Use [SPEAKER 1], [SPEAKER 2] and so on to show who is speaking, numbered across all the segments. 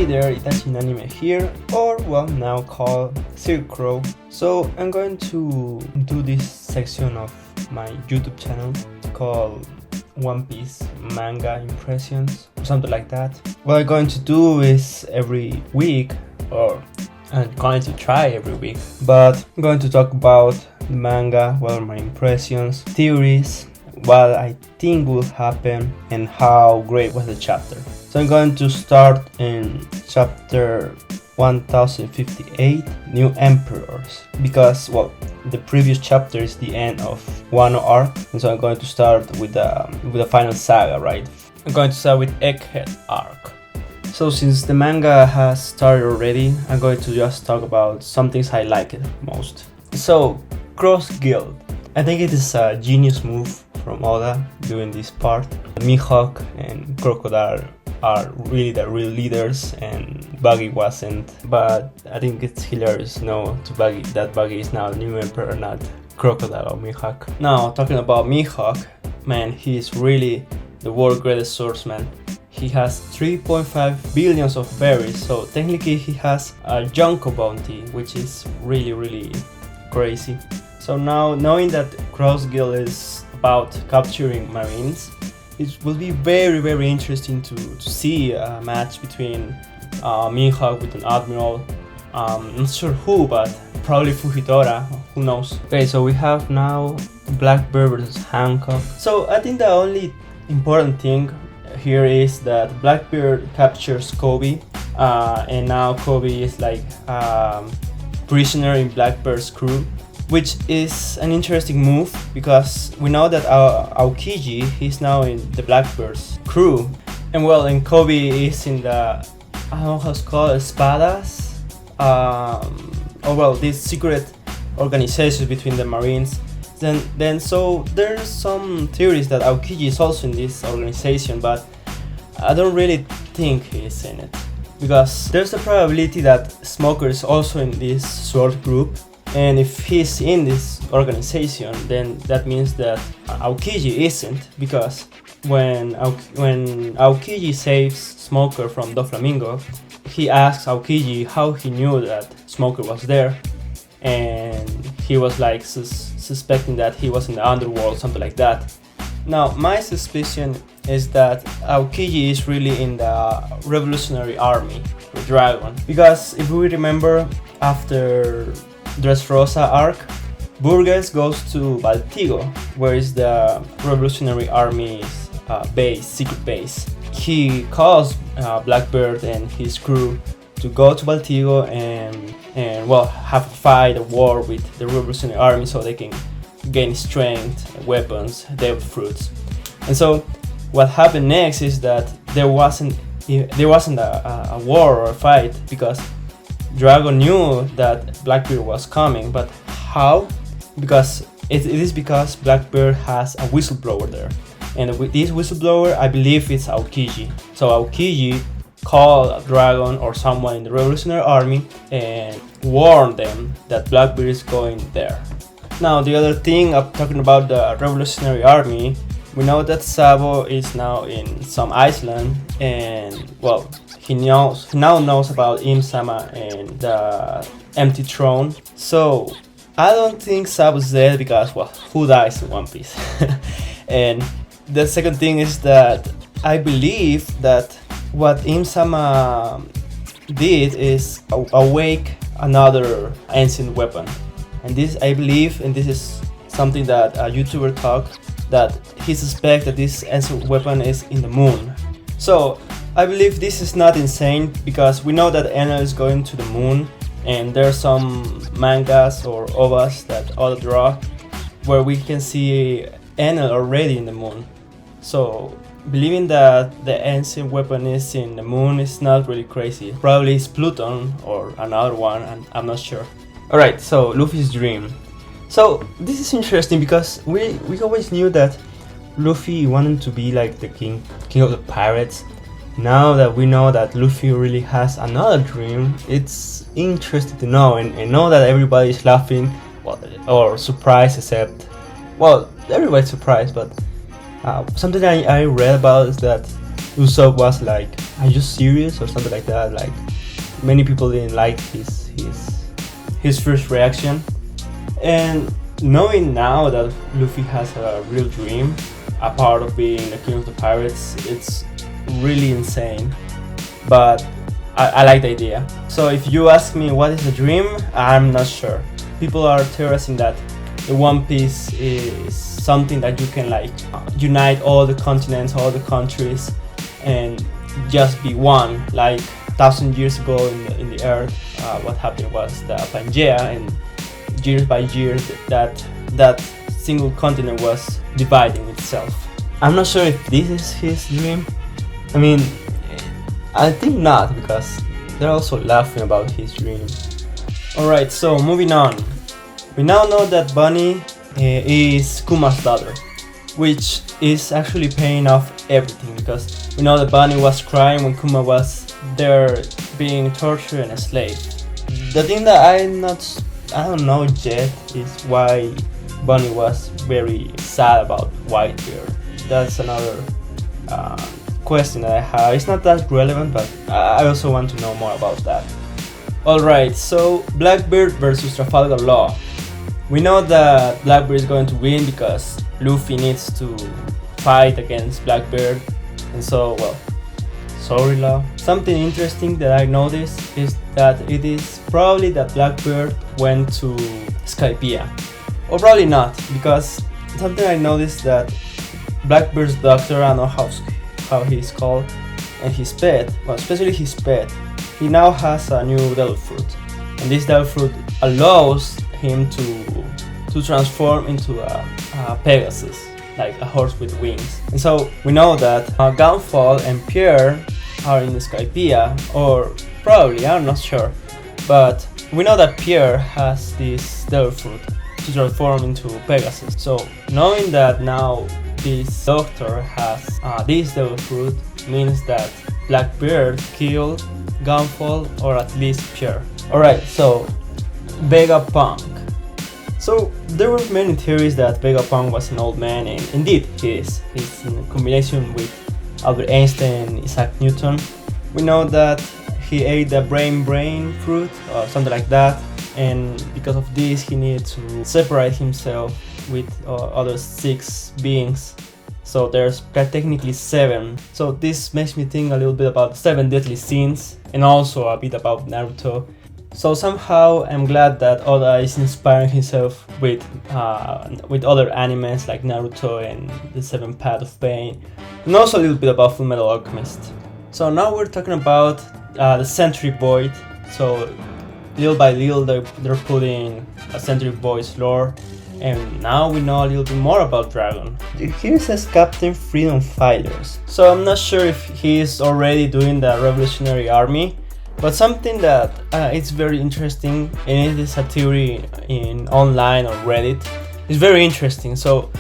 [SPEAKER 1] Hey there, Itachi InAnime here, or well, now called SirCrow. So I'm going to do this section of my YouTube channel called One Piece Manga Impressions, or something like that. What I'm going to do is every week, or I'm going to try every week, but I'm going to talk about the manga, what are my impressions, theories, what I think will happen, and how great was the chapter. So I'm going to start in chapter 1058, New Emperors, because well, the previous chapter is the end of Wano arc, and so I'm going to start with the final saga, right? I'm going to start with EggHead arc. So since the manga has started already, I'm going to just talk about some things I like it most. So Cross Guild, I think it is a genius move from Oda doing this part. Mihawk and Crocodile are really the real leaders, and Buggy wasn't, but I think it's hilarious to Buggy that Buggy is now the new emperor, not Crocodile or Mihawk. Now talking about Mihawk, man, he is really the world's greatest swordsman. He has 3.5 billions of berries, so technically he has a Junko bounty, which is really crazy. So now, knowing that Cross Guild is about capturing marines, it will be very interesting to see a match between Mihawk with an admiral. Not sure who, but probably Fujitora, who knows. Okay, so we have now Blackbeard versus Hancock. So I think the only important thing here is that Blackbeard captures Kobe, and now Kobe is like prisoner in Blackbeard's crew, which is an interesting move because we know that Aokiji, he's now in the Blackbird's crew, and well, and Kobe is in the, I don't know how it's called, Espadas, or well, these secret organizations between the Marines. Then so there's some theories that Aokiji is also in this organization, but I don't really think he's in it because there's a probability that Smoker is also in this sword group. And if he's in this organization, then that means that Aokiji isn't, because when Aokiji saves Smoker from Doflamingo, he asks Aokiji how he knew that Smoker was there, and he was like suspecting that he was in the underworld, something like that. Now my suspicion is that Aokiji is really in the Revolutionary Army, the Dragon, because if we remember, after Dressrosa arc, Burgess goes to Baltigo, where is the Revolutionary Army's base, secret base. He calls Blackbeard and his crew to go to Baltigo and well, have a fight, a war with the Revolutionary Army, so they can gain strength, weapons, devil fruits. And so what happened next is that there wasn't a war or a fight, because Dragon knew that Blackbeard was coming, but how? Because it is because Blackbeard has a whistleblower there, and with this whistleblower, I believe it's Aokiji. So Aokiji called Dragon or someone in the Revolutionary Army and warned them that Blackbeard is going there. Now the other thing, I'm talking about the Revolutionary Army, we know that Sabo is now in some island, and well, he now knows about Im-sama and the empty throne. So I don't think Sabo's dead, because well, who dies in One Piece? And the second thing is that I believe that what Im-sama did is awake another ancient weapon, and this I believe, and this is something that a YouTuber talked, that he suspects that this ancient weapon is in the moon. So I believe this is not insane, because we know that Enel is going to the moon, and there are some mangas or ovas that Oda draw where we can see Enel already in the moon. So believing that the ancient weapon is in the moon is not really crazy. Probably it's Pluton or another one, and I'm not sure. Alright, so Luffy's dream. So this is interesting because we always knew that Luffy wanted to be like the king of the pirates. Now that we know that Luffy really has another dream, it's interesting to know, and know that everybody is laughing or surprised, except, well, everybody's surprised, but something I read about is that Usopp was like, "Are you serious?" or something like that. Like many people didn't like his first reaction, and knowing now that Luffy has a real dream, a part of being the king of the pirates, it's really insane. But I like the idea. So if you ask me what is the dream, I'm not sure. People are theorizing that the One Piece is something that you can like unite all the continents, all the countries, and just be one. Like 1,000 years ago in the Earth, what happened was the Pangea, and years by years that single continent was dividing itself. I'm not sure if this is his dream. I mean, I think not, because they're also laughing about his dream. Alright, so moving on. We now know that Bunny is Kuma's daughter, which is actually paying off everything, because we know that Bunny was crying when Kuma was there being tortured and enslaved. The thing that I don't know yet is why Bunny was very sad about Whitebeard. That's another question that I have. It's not that relevant, but I also want to know more about that. Alright, so Blackbeard versus Trafalgar Law. We know that Blackbeard is going to win because Luffy needs to fight against Blackbeard, and so, well, sorry Law. Something interesting that I noticed is that it is probably that Blackbeard went to Skypiea. Or probably not, because something I noticed that Blackbeard's doctor, I don't know how he's called, and his pet, well, especially his pet, he now has a new devil fruit, and this devil fruit allows him to transform into a Pegasus, like a horse with wings. And so we know that Gunfall and Pierre are in Skypiea, or probably, I'm not sure, but we know that Pierre has this devil fruit to transform into Pegasus. So knowing that now this doctor has this devil fruit means that Blackbeard killed Gunfall, or at least Pierre. Alright, so Vegapunk. So there were many theories that Vegapunk was an old man, and indeed he is. He's in combination with Albert Einstein and Isaac Newton. We know that he ate the brain fruit or something like that, and because of this he needed to separate himself with other 6 beings. So there's technically 7. So this makes me think a little bit about 7 deadly sins, and also a bit about Naruto. So somehow I'm glad that Oda is inspiring himself with other animes like Naruto and the 7 Path of Pain, and also a little bit about Fullmetal Alchemist. So now we're talking about the Century Void. So little by little they're putting a Century Void's lore, and now we know a little bit more about Dragon. Here it says Captain Freedom Fighters. So I'm not sure if he is already doing the Revolutionary Army, but something that it's very interesting, and it is a theory in online or Reddit. It's very interesting. So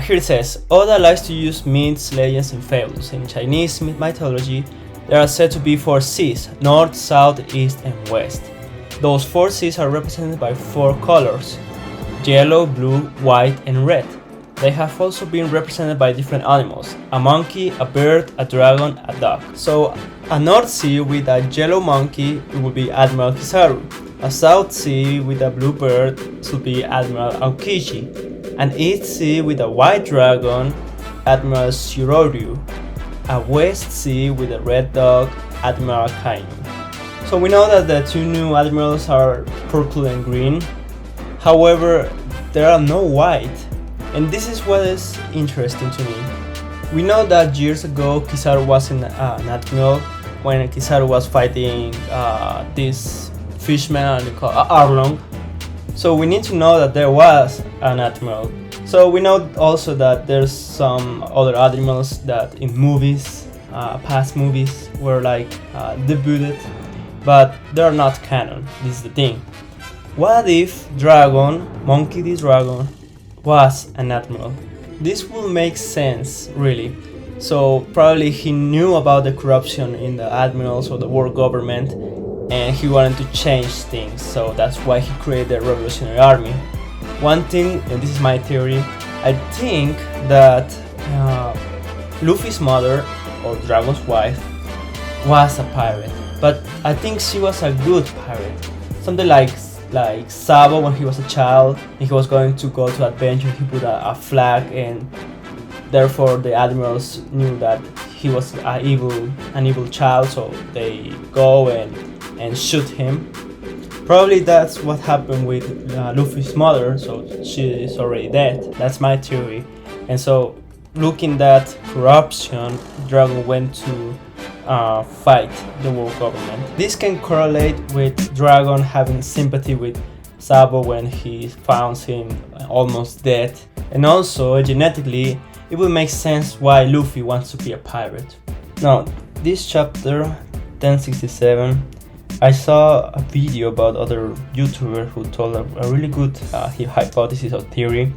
[SPEAKER 1] here it says, Oda likes to use myths, legends, and fables. In Chinese mythology, there are said to be 4 seas: north, south, east, and west. Those 4 seas are represented by 4 colors: yellow, blue, white, and red. They have also been represented by different animals: a monkey, a bird, a dragon, a duck. So a North Sea with a yellow monkey, it would be Admiral Kizaru. A South Sea with a blue bird should be Admiral Aokiji. An East Sea with a white dragon, Admiral Shiroryu. A West Sea with a red dog, Admiral Kainu. So we know that the 2 new admirals are purple and green. However, there are no white. And this is what is interesting to me. We know that years ago Kizaru was an admiral when Kizaru was fighting this fishman called Arlong. So we need to know that there was an admiral. So we know also that there's some other admirals that in movies, past movies, were like debuted, but they're not canon. This is the thing. What if Dragon, Monkey D. Dragon, was an admiral? This will make sense, really. So probably he knew about the corruption in the admirals or the world government, and he wanted to change things. So that's why he created the Revolutionary Army. One thing, and this is my theory, I think that Luffy's mother or Dragon's wife, was a pirate. But I think she was a good pirate. Something like Sabo when he was a child and he was going to go to adventure, he put a flag, and therefore the admirals knew that he was an evil child, so they go and shoot him. Probably that's what happened with Luffy's mother, so she is already dead. That's my theory. And so, looking at corruption, Dragon went to fight the world government. This can correlate with Dragon having sympathy with Sabo when he found him almost dead. And also, genetically, it would make sense why Luffy wants to be a pirate. Now, this chapter 1067, I saw a video about other YouTuber who told a really good hypothesis or theory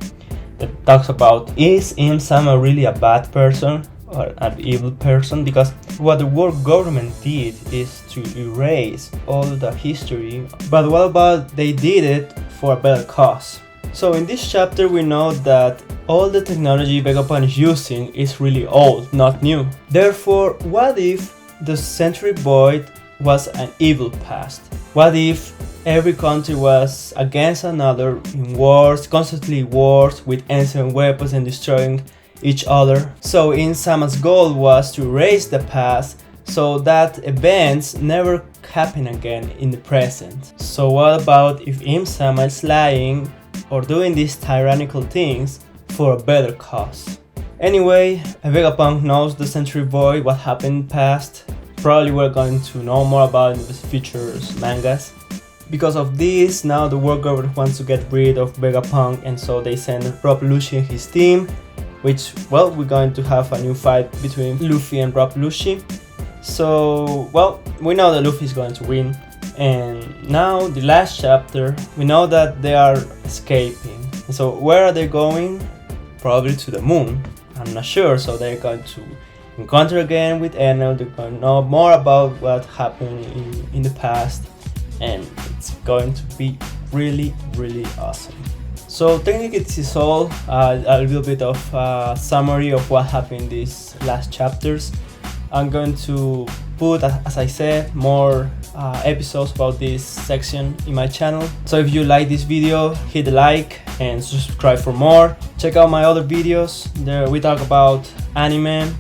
[SPEAKER 1] that talks about, is Im-sama really a bad person or an evil person? Because what the world government did is to erase all the history, but what about they did it for a better cause? So in this chapter we know that all the technology Vegapunk is using is really old, not new. Therefore, what if the Century Void was an evil past? What if every country was against another in wars, constantly wars with ancient weapons and destroying each other? So Im-sama's goal was to erase the past so that events never happen again in the present. So what about if Im-sama is lying or doing these tyrannical things for a better cause? Anyway, Vegapunk knows the Century Void, what happened in the past. Probably we're going to know more about it in the future mangas. Because of this, now the world government wants to get rid of Vegapunk, and so they send Rob Lucci and his team, which, well, we're going to have a new fight between Luffy and Rob Lucci. So, well, we know that Luffy is going to win. And now, the last chapter, we know that they are escaping. And so, where are they going? Probably to the moon. I'm not sure, so they're going to encounter again with Enel. They're going to know more about what happened in the past, and it's going to be really awesome. So technically this is all, a little bit of summary of what happened in these last chapters. I'm going to put, as I said, more episodes about this section in my channel. So if you like this video, hit the like and subscribe for more. Check out my other videos. There we talk about anime.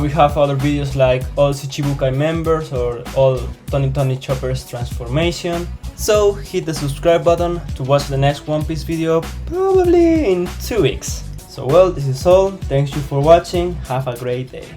[SPEAKER 1] We have other videos like all Shichibukai members or all Tony Chopper's transformation. So hit the subscribe button to watch the next One Piece video, probably in 2 weeks. So well, this is all. Thanks you for watching. Have a great day.